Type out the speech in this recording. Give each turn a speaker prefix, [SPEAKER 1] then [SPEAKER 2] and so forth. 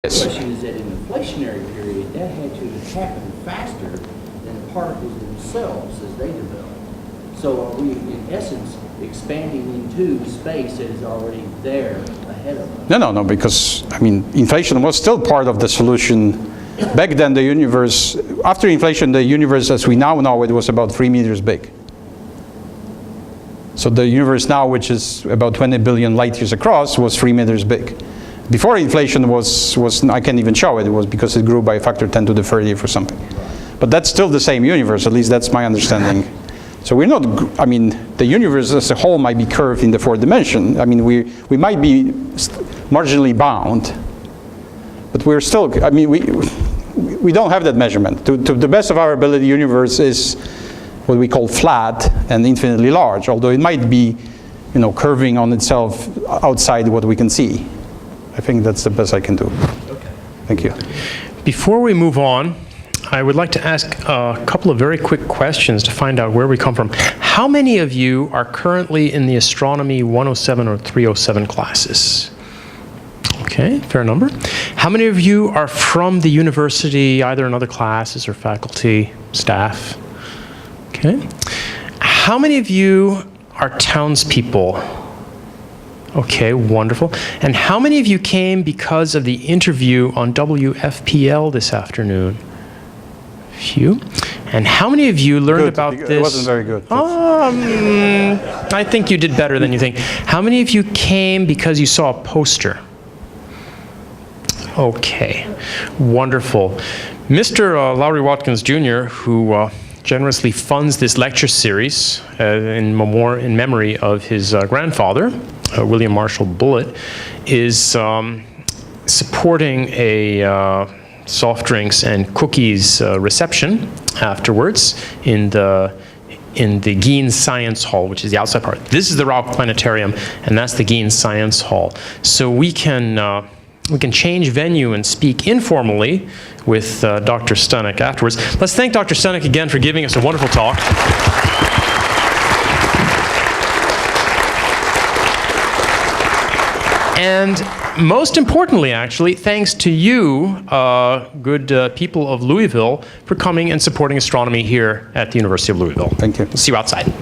[SPEAKER 1] The
[SPEAKER 2] Yes.
[SPEAKER 1] question is that in the inflationary period, that had to happen faster than the particles themselves as they develop. So are we, in essence, expanding into space that is already there ahead of us?
[SPEAKER 2] No, because, I mean, inflation was still part of the solution. Back then, the universe, after inflation, the universe as we now know it was about 3 meters big. So the universe now, which is about 20 billion light years across, was 3 meters big. Before inflation was I can't even show it, it was because it grew by a factor 10 to the 30th or something. But that's still the same universe, at least that's my understanding. So we're not, I mean, the universe as a whole might be curved in the fourth dimension. I mean, we might be marginally bound, but we're still, I mean, we don't have that measurement. To the best of our ability, the universe is what we call flat and infinitely large, although it might be, you know, curving on itself outside what we can see. I think that's the best I can do.
[SPEAKER 1] Okay.
[SPEAKER 2] Thank you.
[SPEAKER 3] Before we move on, I would like to ask a couple of very quick questions to find out where we come from. How many of you are currently in the Astronomy 107 or 307 classes? Okay, fair number. How many of you are from the university, either in other classes or faculty, staff? Okay. How many of you are townspeople? Okay, wonderful. And how many of you came because of the interview on WFPL this afternoon? Few. And how many of you learned about this?
[SPEAKER 2] It wasn't very good.
[SPEAKER 3] I think you did better than you think. How many of you came because you saw a poster? Okay, wonderful. Mr. Lowry Watkins Jr., who generously funds this lecture series in memory of his grandfather, William Marshall Bullitt, is supporting a soft drinks and cookies reception afterwards in the Gein Science Hall, which is the outside part. This is the Rock Planetarium, and that's the Gein Science Hall. So we can change venue and speak informally with Dr. Stanek afterwards. Let's thank Dr. Stanek again for giving us a wonderful talk. And most importantly, actually, thanks to you, good people of Louisville, for coming and supporting astronomy here at the University of Louisville.
[SPEAKER 2] Thank you.
[SPEAKER 3] See you outside.